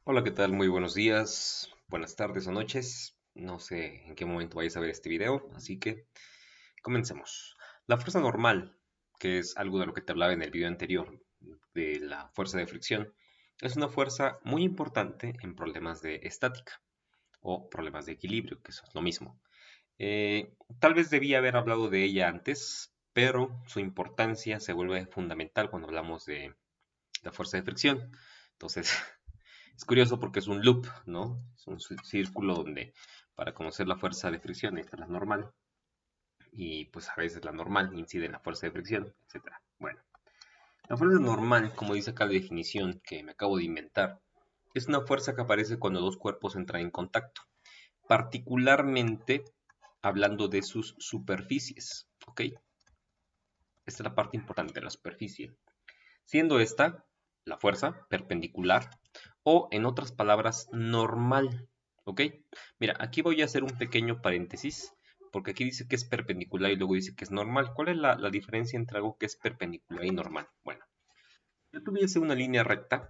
Hola, ¿qué tal? Muy buenos días, buenas tardes o noches. No sé en qué momento vayas a ver este video, así que comencemos. La fuerza normal, que es algo de lo que te hablaba en el video anterior, de la fuerza de fricción, es una fuerza muy importante en problemas de estática o problemas de equilibrio, que eso es lo mismo. Tal vez debía haber hablado de ella antes, pero su importancia se vuelve fundamental cuando hablamos de la fuerza de fricción. Entonces, es curioso porque es un loop, ¿no? Es un círculo donde para conocer la fuerza de fricción esta es la normal y pues a veces la normal incide en la fuerza de fricción, etcétera. Bueno, la fuerza normal, como dice acá la definición que me acabo de inventar, es una fuerza que aparece cuando dos cuerpos entran en contacto, particularmente hablando de sus superficies, ¿ok? Esta es la parte importante de la superficie, siendo esta la fuerza perpendicular o en otras palabras normal, ¿ok? Mira, aquí voy a hacer un pequeño paréntesis porque aquí dice que es perpendicular y luego dice que es normal. ¿Cuál es la diferencia entre algo que es perpendicular y normal? Bueno, yo tuviese una línea recta,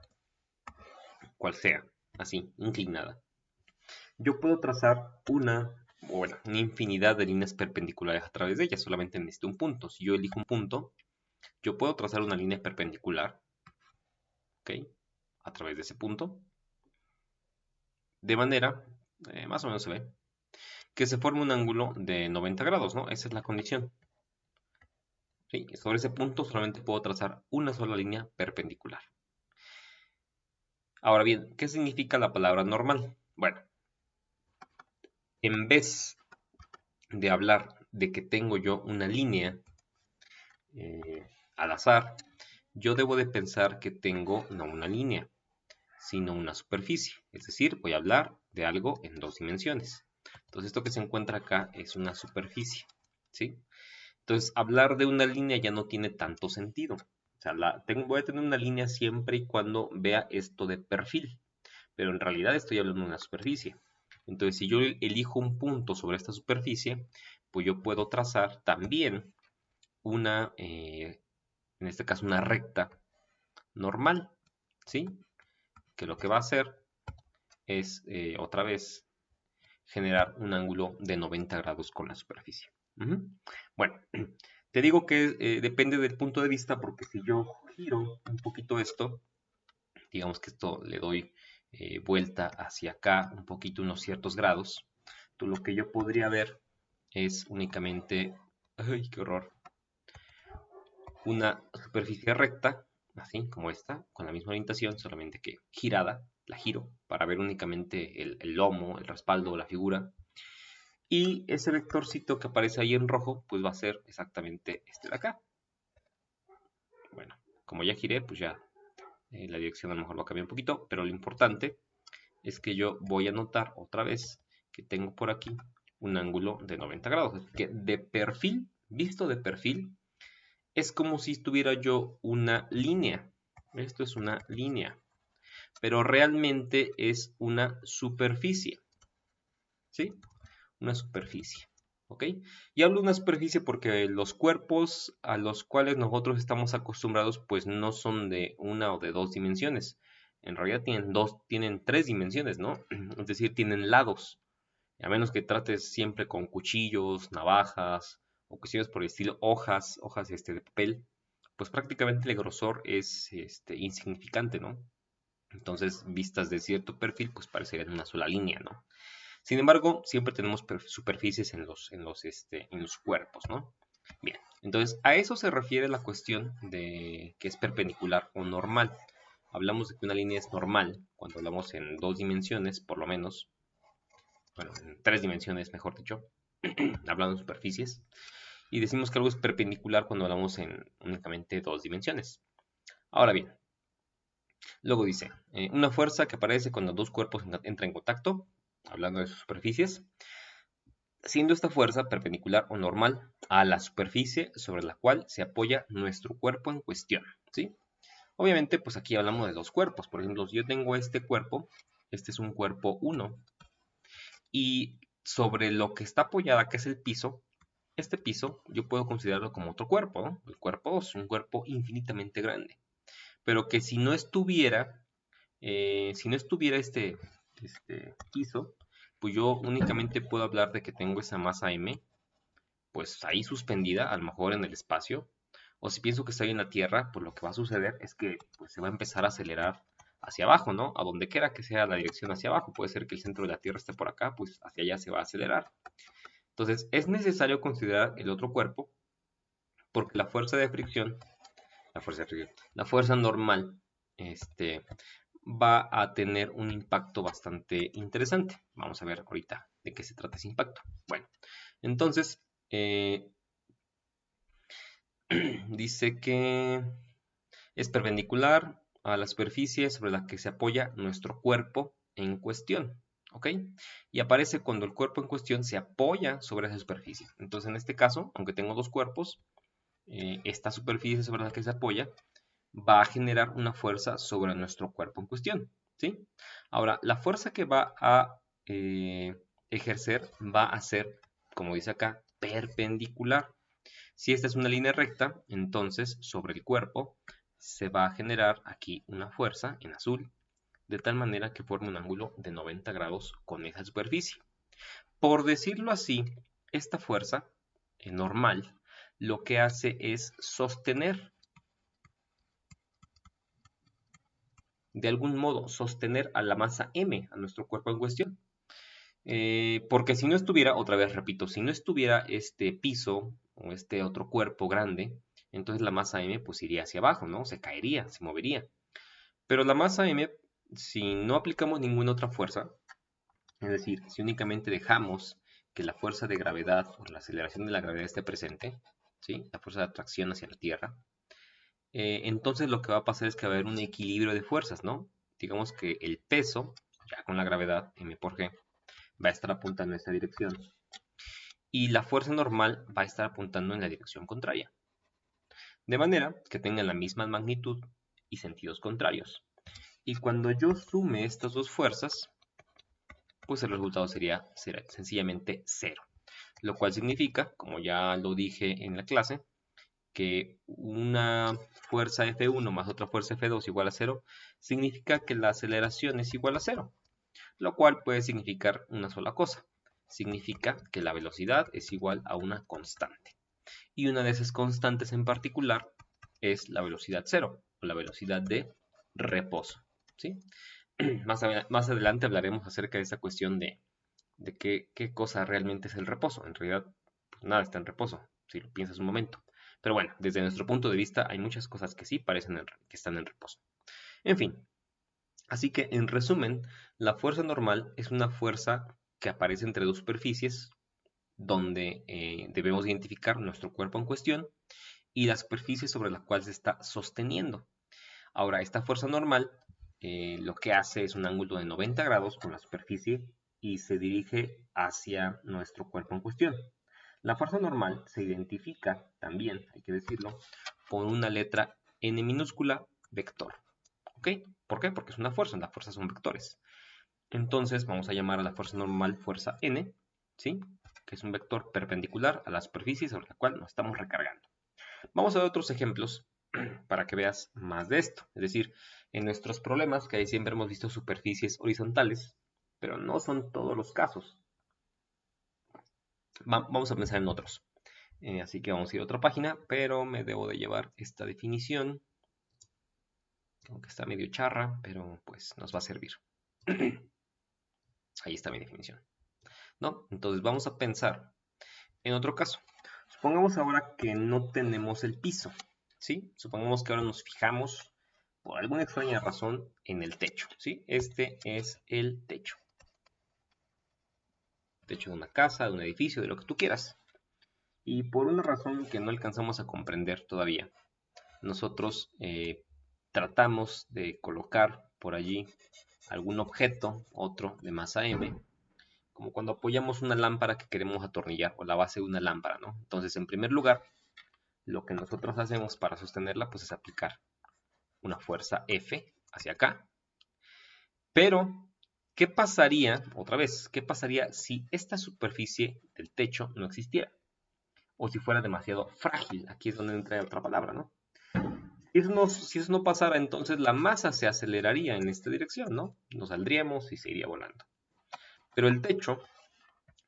cual sea, así, inclinada. Yo puedo trazar una infinidad de líneas perpendiculares a través de ella, solamente necesito un punto. Si yo elijo un punto, yo puedo trazar una línea perpendicular, ¿ok? A través de ese punto, de manera, más o menos se ve, que se forme un ángulo de 90 grados, ¿no? Esa es la condición. ¿Sí? Sobre ese punto solamente puedo trazar una sola línea perpendicular. Ahora bien, ¿qué significa la palabra normal? Bueno, en vez de hablar de que tengo yo una línea al azar, yo debo de pensar que tengo no una línea, sino una superficie. Es decir, voy a hablar de algo en dos dimensiones. Entonces, esto que se encuentra acá es una superficie, ¿sí? Entonces, hablar de una línea ya no tiene tanto sentido. O sea, voy a tener una línea siempre y cuando vea esto de perfil, pero en realidad estoy hablando de una superficie. Entonces, si yo elijo un punto sobre esta superficie, pues yo puedo trazar también en este caso, una recta normal, ¿sí? Que lo que va a hacer es, otra vez, generar un ángulo de 90 grados con la superficie. Ujú. Bueno, te digo que depende del punto de vista porque si yo giro un poquito esto, digamos que esto le doy vuelta hacia acá un poquito, unos ciertos grados, entonces lo que yo podría ver es únicamente, ¡ay, qué horror! Una superficie recta, así como esta, con la misma orientación, solamente que girada, la giro para ver únicamente el lomo, el respaldo, la figura. Y ese vectorcito que aparece ahí en rojo, pues va a ser exactamente este de acá. Bueno, como ya giré, pues ya la dirección a lo mejor va a cambiar un poquito, pero lo importante es que yo voy a notar otra vez que tengo por aquí un ángulo de 90 grados. Así que de perfil, visto de perfil, es como si tuviera yo una línea. Esto es una línea, pero realmente es una superficie, ¿sí? Una superficie, ¿ok? Y hablo de una superficie porque los cuerpos a los cuales nosotros estamos acostumbrados pues no son de una o de dos dimensiones. En realidad tienen tres dimensiones, ¿no? Es decir, tienen lados. A menos que trates siempre con cuchillos, navajas o cuestiones por el estilo, hojas de papel, pues prácticamente el grosor es insignificante, ¿no? Entonces, vistas de cierto perfil, pues parecerían una sola línea, ¿no? Sin embargo, siempre tenemos superficies en los cuerpos, ¿no? Bien, entonces a eso se refiere la cuestión de que es perpendicular o normal. Hablamos de que una línea es normal cuando hablamos en dos dimensiones, por lo menos, bueno, en tres dimensiones, mejor dicho, hablando de superficies, y decimos que algo es perpendicular cuando hablamos en únicamente dos dimensiones. Ahora bien, luego dice, una fuerza que aparece cuando dos cuerpos entran en contacto, hablando de sus superficies, siendo esta fuerza perpendicular o normal a la superficie sobre la cual se apoya nuestro cuerpo en cuestión, ¿sí? Obviamente, pues aquí hablamos de dos cuerpos. Por ejemplo, si yo tengo este cuerpo, este es un cuerpo 1, y sobre lo que está apoyada, que es el piso, este piso yo puedo considerarlo como otro cuerpo, ¿no? El cuerpo 2, un cuerpo infinitamente grande, pero que si no estuviera Si no estuviera este piso, pues yo únicamente puedo hablar de que tengo esa masa M, pues ahí suspendida, a lo mejor en el espacio. O si pienso que estoy en la Tierra, pues lo que va a suceder es que pues, se va a empezar a acelerar hacia abajo, ¿no? A donde quiera que sea la dirección hacia abajo. Puede ser que el centro de la Tierra esté por acá, pues hacia allá se va a acelerar. Entonces es necesario considerar el otro cuerpo porque la fuerza normal, va a tener un impacto bastante interesante. Vamos a ver ahorita de qué se trata ese impacto. Bueno, entonces dice que es perpendicular a la superficie sobre la que se apoya nuestro cuerpo en cuestión. ¿Ok? Y aparece cuando el cuerpo en cuestión se apoya sobre esa superficie. Entonces, en este caso, aunque tengo dos cuerpos, esta superficie sobre la que se apoya va a generar una fuerza sobre nuestro cuerpo en cuestión. ¿Sí? Ahora, la fuerza que va a ejercer va a ser, como dice acá, perpendicular. Si esta es una línea recta, entonces sobre el cuerpo se va a generar aquí una fuerza en azul, de tal manera que forme un ángulo de 90 grados con esa superficie. Por decirlo así, esta fuerza normal lo que hace es sostener, de algún modo, sostener a la masa M, a nuestro cuerpo en cuestión. Porque si no estuviera, otra vez repito, si no estuviera este piso o este otro cuerpo grande, entonces la masa M pues iría hacia abajo, ¿no? Se caería, se movería. Pero la masa M, si no aplicamos ninguna otra fuerza, es decir, si únicamente dejamos que la fuerza de gravedad o la aceleración de la gravedad esté presente, ¿sí? La fuerza de atracción hacia la Tierra, entonces lo que va a pasar es que va a haber un equilibrio de fuerzas, ¿no? Digamos que el peso, ya con la gravedad, M por G, va a estar apuntando en esta dirección y la fuerza normal va a estar apuntando en la dirección contraria. De manera que tengan la misma magnitud y sentidos contrarios. Y cuando yo sume estas dos fuerzas, pues el resultado será sencillamente 0. Lo cual significa, como ya lo dije en la clase, que una fuerza F1 más otra fuerza F2 igual a 0, significa que la aceleración es igual a 0. Lo cual puede significar una sola cosa. Significa que la velocidad es igual a una constante. Y una de esas constantes en particular es la velocidad cero, o la velocidad de reposo. ¿Sí? Más adelante hablaremos acerca de esa cuestión de qué cosa realmente es el reposo. En realidad, pues nada está en reposo, si lo piensas un momento. Pero bueno, desde nuestro punto de vista hay muchas cosas que sí parecen que están en reposo. En fin, así que en resumen, la fuerza normal es una fuerza que aparece entre dos superficies donde debemos identificar nuestro cuerpo en cuestión y la superficie sobre la cual se está sosteniendo. Ahora, esta fuerza normal lo que hace es un ángulo de 90 grados con la superficie y se dirige hacia nuestro cuerpo en cuestión. La fuerza normal se identifica también, hay que decirlo, por una letra n minúscula vector. ¿Ok? ¿Por qué? Porque es una fuerza, las fuerzas son vectores. Entonces vamos a llamar a la fuerza normal fuerza n, ¿sí? Que es un vector perpendicular a la superficie sobre la cual nos estamos recargando. Vamos a ver otros ejemplos para que veas más de esto. Es decir, en nuestros problemas, que ahí siempre hemos visto superficies horizontales, pero no son todos los casos. Vamos a pensar en otros. Así que vamos a ir a otra página, pero me debo de llevar esta definición, aunque está medio charra, pero pues nos va a servir. Ahí está mi definición, ¿no? Entonces vamos a pensar en otro caso. Supongamos ahora que no tenemos el piso, ¿sí? Supongamos que ahora nos fijamos por alguna extraña razón en el techo, ¿sí? Este es el techo. Techo de una casa, de un edificio, de lo que tú quieras. Y por una razón que no alcanzamos a comprender todavía, nosotros tratamos de colocar por allí algún objeto, otro de masa M, como cuando apoyamos una lámpara que queremos atornillar o la base de una lámpara, ¿no? Entonces, en primer lugar, lo que nosotros hacemos para sostenerla pues es aplicar una fuerza F hacia acá. Pero, ¿qué pasaría, otra vez, qué pasaría si esta superficie del techo no existiera? O si fuera demasiado frágil. Aquí es donde entra otra palabra, ¿no? Si eso no pasara, entonces la masa se aceleraría en esta dirección, ¿no? Nos saldríamos y se iría volando. Pero el techo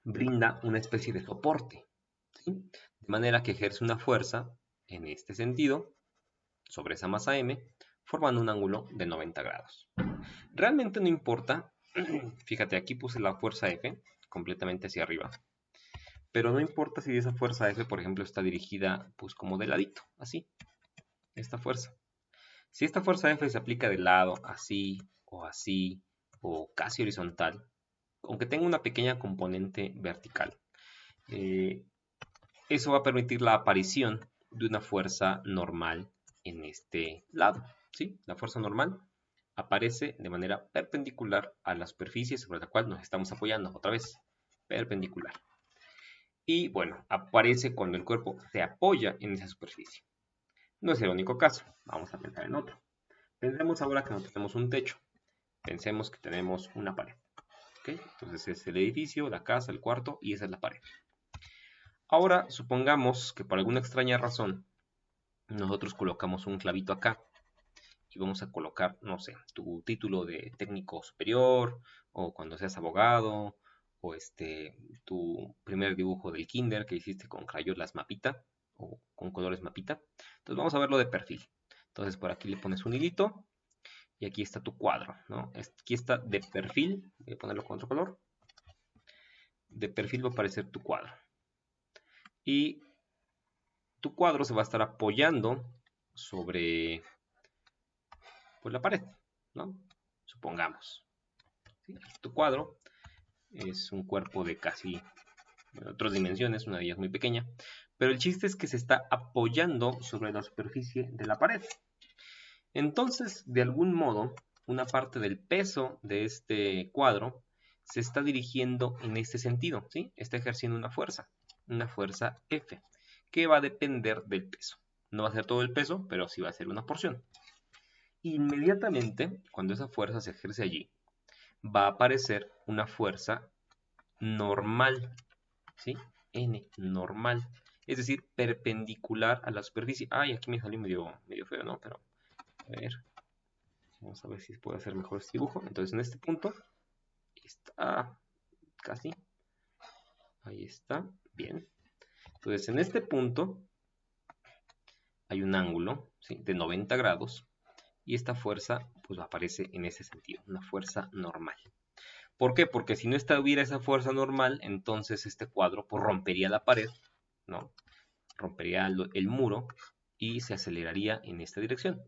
brinda una especie de soporte, ¿sí? De manera que ejerce una fuerza en este sentido sobre esa masa m, formando un ángulo de 90 grados. Realmente no importa, fíjate, aquí puse la fuerza F completamente hacia arriba, pero no importa si esa fuerza F, por ejemplo, está dirigida pues como de ladito, así, esta fuerza. Si esta fuerza F se aplica de lado, así, o casi horizontal, aunque tenga una pequeña componente vertical, eso va a permitir la aparición de una fuerza normal en este lado, ¿sí? La fuerza normal aparece de manera perpendicular a la superficie sobre la cual nos estamos apoyando, otra vez, perpendicular. Y bueno, aparece cuando el cuerpo se apoya en esa superficie. No es el único caso, vamos a pensar en otro. Pensemos ahora que no tenemos un techo, pensemos que tenemos una pared. ¿Okay? Entonces es el edificio, la casa, el cuarto y esa es la pared. Ahora supongamos que por alguna extraña razón nosotros colocamos un clavito acá y vamos a colocar, no sé, tu título de técnico superior o cuando seas abogado o tu primer dibujo del kinder que hiciste con crayolas mapita o con colores mapita. Entonces vamos a verlo de perfil. Entonces por aquí le pones un hilito y aquí está tu cuadro, ¿no? Aquí está de perfil, voy a ponerlo con otro color. De perfil va a aparecer tu cuadro. Y tu cuadro se va a estar apoyando sobre pues, la pared, ¿no? Supongamos. ¿Sí? Tu cuadro es un cuerpo de casi otras dimensiones, una de ellas muy pequeña, pero el chiste es que se está apoyando sobre la superficie de la pared. Entonces, de algún modo, una parte del peso de este cuadro se está dirigiendo en este sentido, ¿sí? Está ejerciendo una fuerza F, que va a depender del peso. No va a ser todo el peso, pero sí va a ser una porción. Inmediatamente, cuando esa fuerza se ejerce allí, va a aparecer una fuerza normal, ¿sí? N, normal, es decir, perpendicular a la superficie. Ay, aquí me salió medio feo, ¿no? Pero, a ver, vamos a ver si puedo hacer mejor este dibujo. Entonces, en este punto, está casi, ahí está, bien. Entonces, en este punto, hay un ángulo, ¿sí? De 90 grados, y esta fuerza, pues, aparece en ese sentido, una fuerza normal. ¿Por qué? Porque si no hubiera esa fuerza normal, entonces este cuadro pues, rompería la pared, ¿no? Rompería el muro y se aceleraría en esta dirección.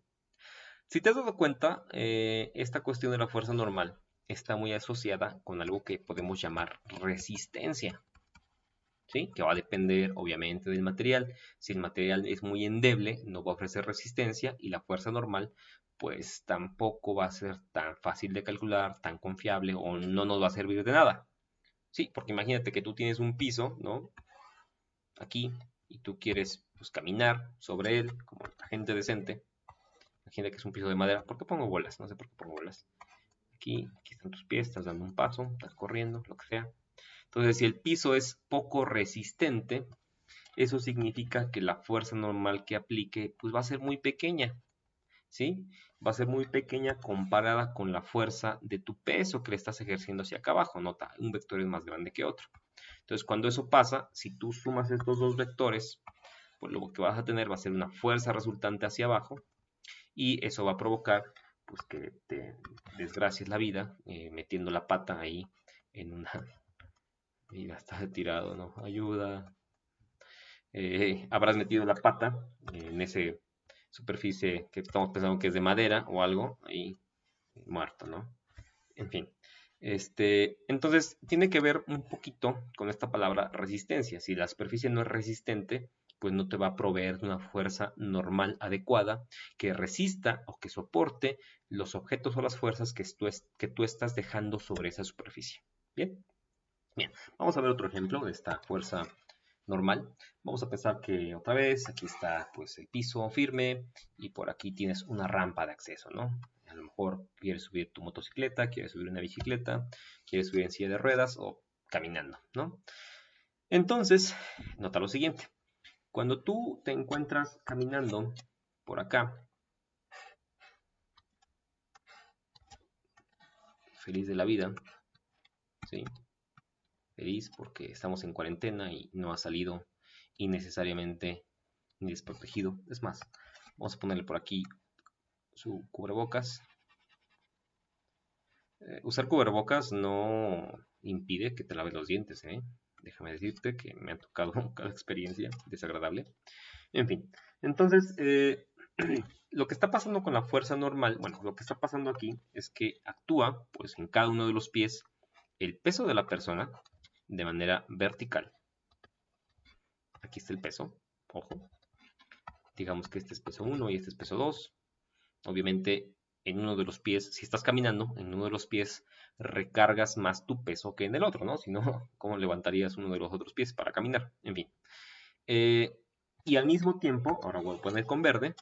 Si te has dado cuenta, esta cuestión de la fuerza normal está muy asociada con algo que podemos llamar resistencia, ¿sí? Que va a depender obviamente del material. Si el material es muy endeble, no va a ofrecer resistencia y la fuerza normal pues tampoco va a ser tan fácil de calcular, tan confiable o no nos va a servir de nada. Sí, porque imagínate que tú tienes un piso, ¿no? Aquí, y tú quieres pues, caminar sobre él como la gente decente. Imagínate que es un piso de madera. ¿Por qué pongo bolas? No sé por qué pongo bolas. Aquí están tus pies, estás dando un paso, estás corriendo, lo que sea. Entonces, si el piso es poco resistente, eso significa que la fuerza normal que aplique pues va a ser muy pequeña, ¿sí? Va a ser muy pequeña comparada con la fuerza de tu peso que le estás ejerciendo hacia acá abajo. Nota, un vector es más grande que otro. Entonces, cuando eso pasa, si tú sumas estos dos vectores, pues lo que vas a tener va a ser una fuerza resultante hacia abajo y eso va a provocar pues que te desgracies la vida metiendo la pata ahí en una... Mira, está tirado, ¿no? Ayuda. Habrás metido la pata en ese superficie que estamos pensando que es de madera o algo, ahí muerto, ¿no? En fin. Entonces, tiene que ver un poquito con esta palabra resistencia. Si la superficie no es resistente, pues no te va a proveer de una fuerza normal adecuada que resista o que soporte los objetos o las fuerzas que tú estás dejando sobre esa superficie. ¿Bien? Bien, vamos a ver otro ejemplo de esta fuerza normal. Vamos a pensar que otra vez aquí está pues el piso firme y por aquí tienes una rampa de acceso, ¿no? A lo mejor quieres subir tu motocicleta, quieres subir una bicicleta, quieres subir en silla de ruedas o caminando, ¿no? Entonces, nota lo siguiente. Cuando tú te encuentras caminando por acá, feliz de la vida, ¿sí? Feliz porque estamos en cuarentena y no ha salido innecesariamente ni desprotegido. Es más, vamos a ponerle por aquí su cubrebocas. Usar cubrebocas no impide que te laves los dientes, ¿eh? Déjame decirte que me ha tocado cada experiencia desagradable. En fin, entonces, lo que está pasando con la fuerza normal, bueno, lo que está pasando aquí es que actúa, pues, en cada uno de los pies el peso de la persona de manera vertical. Aquí está el peso, ojo. Digamos que este es peso 1 y este es peso 2. Obviamente, en uno de los pies, si estás caminando, en uno de los pies recargas más tu peso que en el otro, ¿no? Si no, ¿cómo levantarías uno de los otros pies para caminar? En fin. Y al mismo tiempo, ahora voy a poner con verde,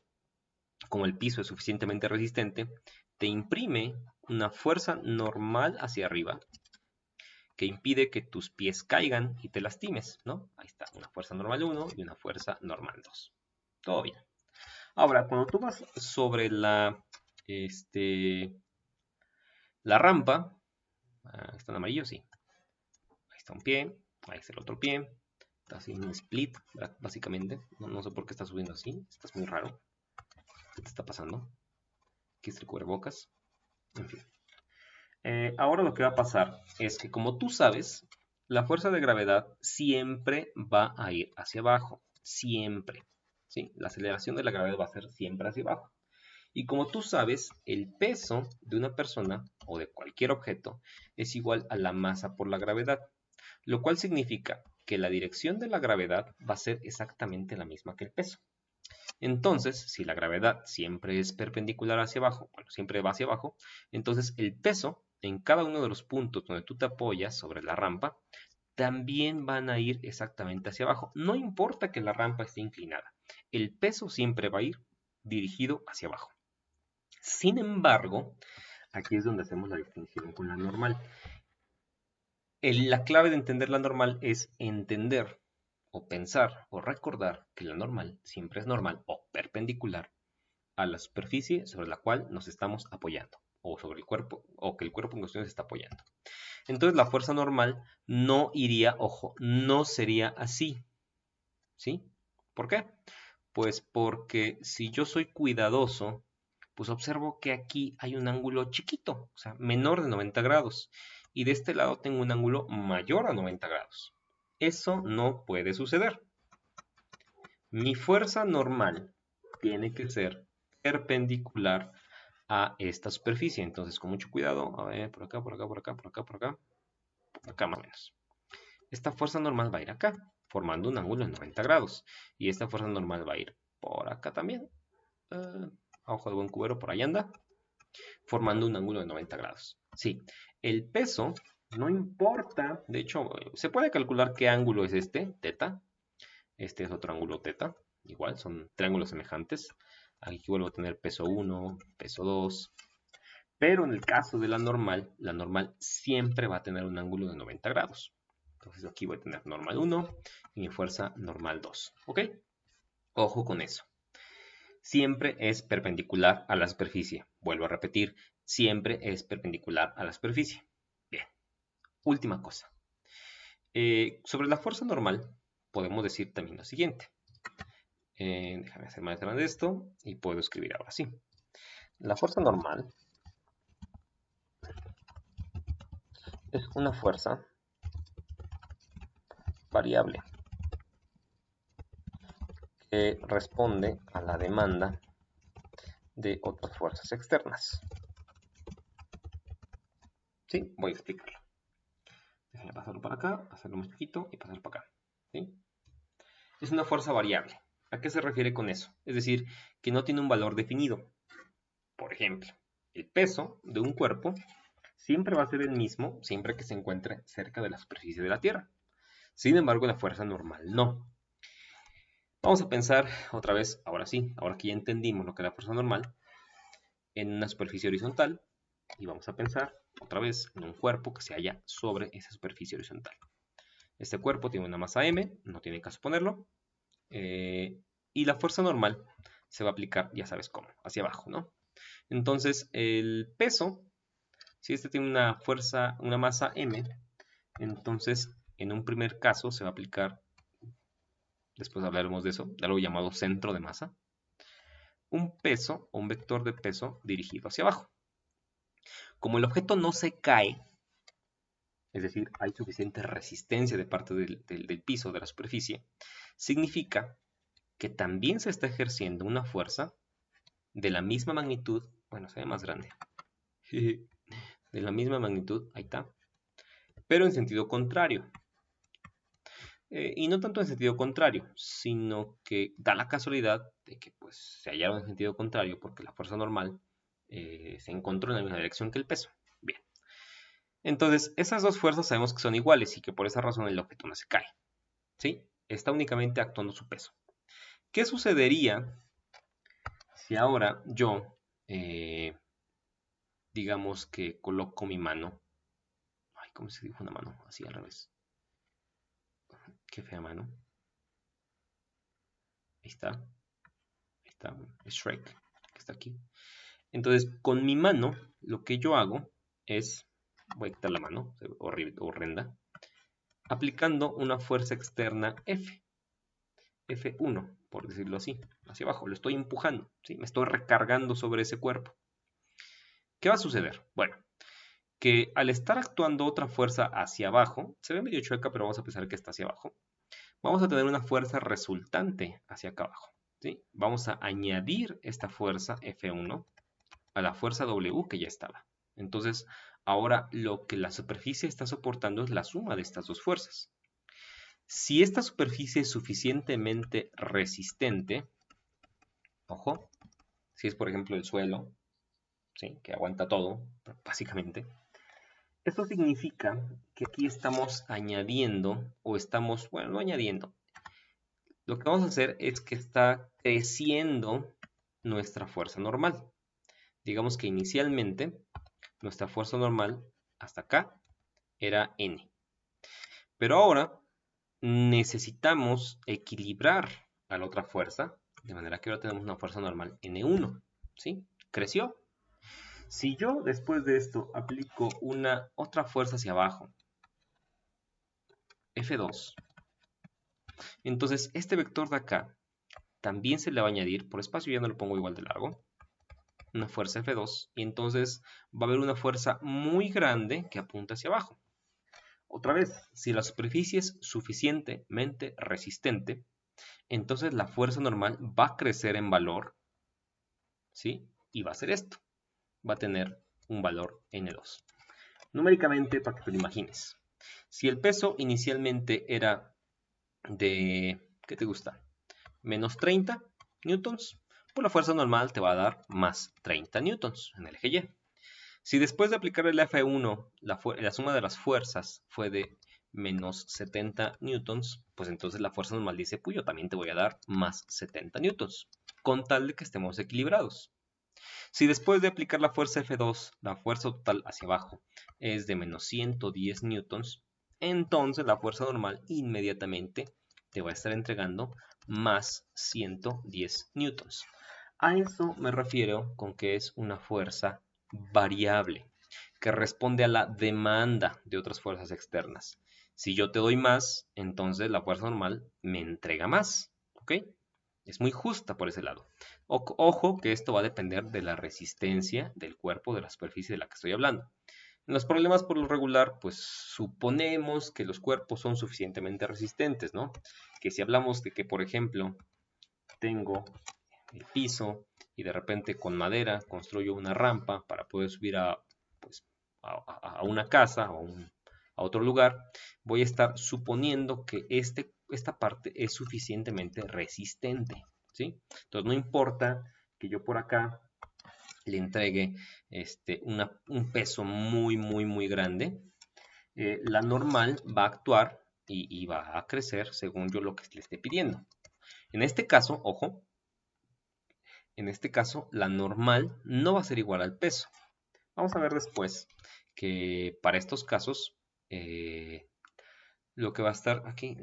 como el piso es suficientemente resistente, te imprime una fuerza normal hacia arriba que impide que tus pies caigan y te lastimes, ¿no? Ahí está, una fuerza normal 1 y una fuerza normal 2. Todo bien. Ahora, cuando tú vas sobre la rampa, ¿está en amarillo? Sí. Ahí está un pie, ahí está el otro pie, está haciendo un split, básicamente. No sé por qué está subiendo así, estás muy raro. ¿Qué te está pasando? Aquí está el cubrebocas. En fin. Ahora lo que va a pasar es que, como tú sabes, la fuerza de gravedad siempre va a ir hacia abajo. Siempre. ¿Sí? La aceleración de la gravedad va a ser siempre hacia abajo. Y como tú sabes, el peso de una persona o de cualquier objeto es igual a la masa por la gravedad, lo cual significa que la dirección de la gravedad va a ser exactamente la misma que el peso. Entonces, si la gravedad siempre es perpendicular hacia abajo, bueno, siempre va hacia abajo, entonces el peso en cada uno de los puntos donde tú te apoyas sobre la rampa también van a ir exactamente hacia abajo. No importa que la rampa esté inclinada, el peso siempre va a ir dirigido hacia abajo. Sin embargo, aquí es donde hacemos la distinción con la normal. La clave de entender la normal es entender o pensar o recordar que la normal siempre es normal o perpendicular a la superficie sobre la cual nos estamos apoyando o sobre el cuerpo o que el cuerpo en cuestión se está apoyando. Entonces la fuerza normal no iría, ojo, no sería así. ¿Sí? ¿Por qué? Pues porque si yo soy cuidadoso, pues observo que aquí hay un ángulo chiquito, o sea, menor de 90 grados. Y de este lado tengo un ángulo mayor a 90 grados. Eso no puede suceder. Mi fuerza normal tiene que ser perpendicular a esta superficie. Entonces, con mucho cuidado, a ver, por acá, por acá, por acá, por acá, por acá, por acá más o menos. Esta fuerza normal va a ir acá, formando un ángulo de 90 grados. Y esta fuerza normal va a ir por acá también. A ojo de buen cubero, por ahí anda. Formando un ángulo de 90 grados. Sí, el peso no importa. De hecho, se puede calcular qué ángulo es este, teta. Este es otro ángulo teta. Igual, son triángulos semejantes. Aquí vuelvo a tener peso 1, peso 2. Pero en el caso de la normal siempre va a tener un ángulo de 90 grados. Entonces aquí voy a tener normal 1 y mi fuerza normal 2. ¿Ok? Ojo con eso. Siempre es perpendicular a la superficie. Vuelvo a repetir, siempre es perpendicular a la superficie. Bien. Última cosa. Sobre la fuerza normal, podemos decir también lo siguiente. Déjame hacer más grande esto y puedo escribir ahora sí. La fuerza normal es una fuerza variable que responde a la demanda de otras fuerzas externas. ¿Sí? Voy a explicarlo. Déjame pasarlo para acá, hacerlo más chiquito y pasarlo para acá. ¿Sí? Es una fuerza variable. ¿A qué se refiere con eso? Es decir, que no tiene un valor definido. Por ejemplo, el peso de un cuerpo siempre va a ser el mismo siempre que se encuentre cerca de la superficie de la Tierra. Sin embargo, la fuerza normal no. Vamos a pensar otra vez, ahora sí, ahora que ya entendimos lo que es la fuerza normal, en una superficie horizontal y vamos a pensar otra vez en un cuerpo que se halla sobre esa superficie horizontal. Este cuerpo tiene una masa m, no tiene caso ponerlo, y la fuerza normal se va a aplicar, ya sabes cómo, hacia abajo, ¿no? Entonces el peso Si este tiene una fuerza, una masa m, entonces en un primer caso se va a aplicar, después hablaremos de eso, de algo llamado centro de masa, un peso o un vector de peso dirigido hacia abajo. Como el objeto no se cae, es decir, hay suficiente resistencia de parte del piso, de la superficie, significa que también se está ejerciendo una fuerza de la misma magnitud, bueno, se ve más grande, de la misma magnitud, ahí está, pero en sentido contrario. Y no tanto en sentido contrario, sino que da la casualidad de que pues, se hallaron en sentido contrario porque la fuerza normal se encontró en la misma dirección que el peso. Bien. Entonces, esas dos fuerzas sabemos que son iguales y que por esa razón el objeto no se cae. ¿Sí? Está únicamente actuando su peso. ¿Qué sucedería si ahora yo, digamos que coloco mi mano? Ay, ¿cómo se dibuja una mano? Así al revés. Qué fea mano. Ahí está. Ahí está. Shrek, que está aquí. Entonces, con mi mano, lo que yo hago es, voy a quitar la mano, horrible, horrenda, aplicando una fuerza externa F, F1, por decirlo así, hacia abajo, lo estoy empujando, ¿sí? Me estoy recargando sobre ese cuerpo. ¿Qué va a suceder? Bueno, que al estar actuando otra fuerza hacia abajo, se ve medio chueca, pero vamos a pensar que está hacia abajo, vamos a tener una fuerza resultante hacia acá abajo, ¿sí? Vamos a añadir esta fuerza F1 a la fuerza W que ya estaba. Entonces, ahora lo que la superficie está soportando es la suma de estas dos fuerzas. Si esta superficie es suficientemente resistente, ojo, si es por ejemplo el suelo, ¿sí? Que aguanta todo, básicamente, esto significa que aquí estamos añadiendo, o estamos, bueno, no añadiendo, lo que vamos a hacer es que está creciendo nuestra fuerza normal. Digamos que inicialmente nuestra fuerza normal hasta acá era N. Pero ahora necesitamos equilibrar a la otra fuerza, de manera que ahora tenemos una fuerza normal N1, ¿sí? Creció. Si yo después de esto aplico una otra fuerza hacia abajo, F2, entonces este vector de acá también se le va a añadir, por espacio ya no lo pongo igual de largo, una fuerza F2, y entonces va a haber una fuerza muy grande que apunta hacia abajo. Otra vez, si la superficie es suficientemente resistente, entonces la fuerza normal va a crecer en valor, ¿sí? Y va a ser esto, va a tener un valor N2. Numéricamente, para que te lo imagines, si el peso inicialmente era de, ¿qué te gusta? Menos 30 newtons, pues la fuerza normal te va a dar más 30 newtons en el eje Y. Si después de aplicar el F1 la suma de las fuerzas fue de menos 70 newtons, pues entonces la fuerza normal dice, pues yo también te voy a dar más 70 newtons, con tal de que estemos equilibrados. Si después de aplicar la fuerza F2, la fuerza total hacia abajo es de menos 110 newtons, entonces la fuerza normal inmediatamente te va a estar entregando más 110 newtons. A eso me refiero con que es una fuerza variable, que responde a la demanda de otras fuerzas externas. Si yo te doy más, entonces la fuerza normal me entrega más, ¿ok? Es muy justa por ese lado. Ojo que esto va a depender de la resistencia del cuerpo, de la superficie de la que estoy hablando. En los problemas por lo regular, pues suponemos que los cuerpos son suficientemente resistentes, ¿no? Que si hablamos de que, por ejemplo, tengo el piso y de repente con madera construyo una rampa para poder subir pues, a una casa o a otro lugar, voy a estar suponiendo que esta parte es suficientemente resistente, ¿sí? Entonces no importa que yo por acá le entregue un peso muy, muy, muy grande, la normal va a actuar y va a crecer según yo lo que le esté pidiendo. En este caso, ojo, en este caso la normal no va a ser igual al peso. Vamos a ver después que para estos casos lo que va a estar aquí,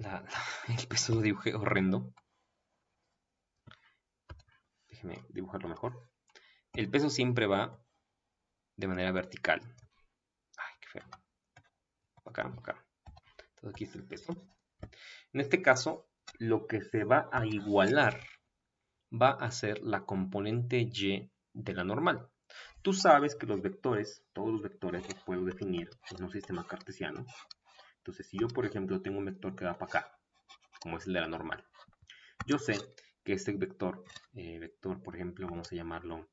el peso lo dibujé horrendo. Déjeme dibujarlo mejor. El peso siempre va de manera vertical. Acá. Entonces aquí está el peso. En este caso, lo que se va a igualar va a ser la componente y de la normal. Tú sabes que los vectores, todos los vectores los puedo definir en un sistema cartesiano. Entonces, si yo, por ejemplo, tengo un vector que va para acá, como es el de la normal, yo sé que este vector, por ejemplo, vamos a llamarlo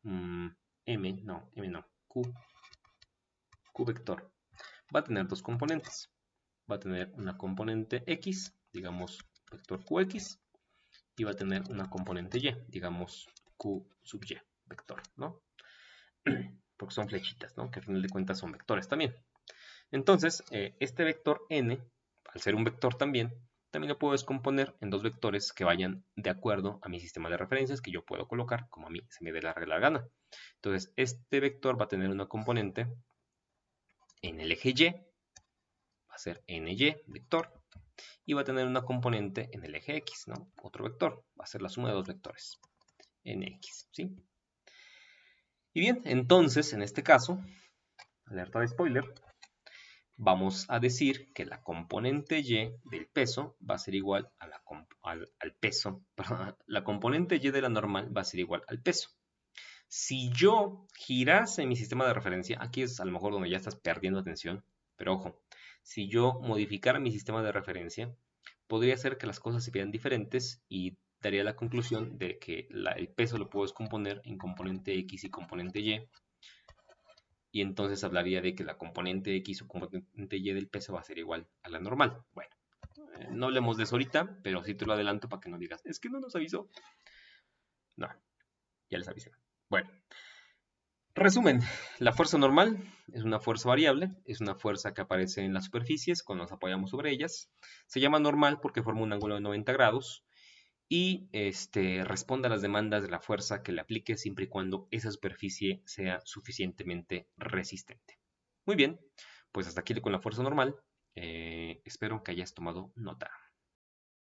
Q vector, va a tener dos componentes. Va a tener una componente X, digamos vector QX, y va a tener una componente Y, digamos Q sub Y, vector, ¿no? Porque son flechitas, ¿no? Que al final de cuentas son vectores también. Entonces, este vector n, al ser un vector también lo puedo descomponer en dos vectores que vayan de acuerdo a mi sistema de referencias que yo puedo colocar como a mí se me dé la gana. Entonces, este vector va a tener una componente en el eje Y, va a ser ny, vector, y va a tener una componente en el eje X, ¿no? Otro vector, va a ser la suma de dos vectores, nx, ¿sí? Y bien, entonces, en este caso, alerta de spoiler, vamos a decir que la componente y del peso va a ser igual a al peso, perdón, la componente y de la normal va a ser igual al peso. Si yo girase mi sistema de referencia, aquí es a lo mejor donde ya estás perdiendo atención, pero ojo, si yo modificara mi sistema de referencia, podría ser que las cosas se vieran diferentes y daría la conclusión de que el peso lo puedo descomponer en componente X y componente y entonces hablaría de que la componente X o componente Y del peso va a ser igual a la normal. Bueno, no hablemos de eso ahorita, pero sí te lo adelanto para que no digas, es que no nos avisó. No, ya les avisé. Bueno, resumen, la fuerza normal es una fuerza variable, es una fuerza que aparece en las superficies cuando nos apoyamos sobre ellas. Se llama normal porque forma un ángulo de 90 grados y responde a las demandas de la fuerza que le aplique siempre y cuando esa superficie sea suficientemente resistente. Muy bien, pues hasta aquí con la fuerza normal. Espero que hayas tomado nota.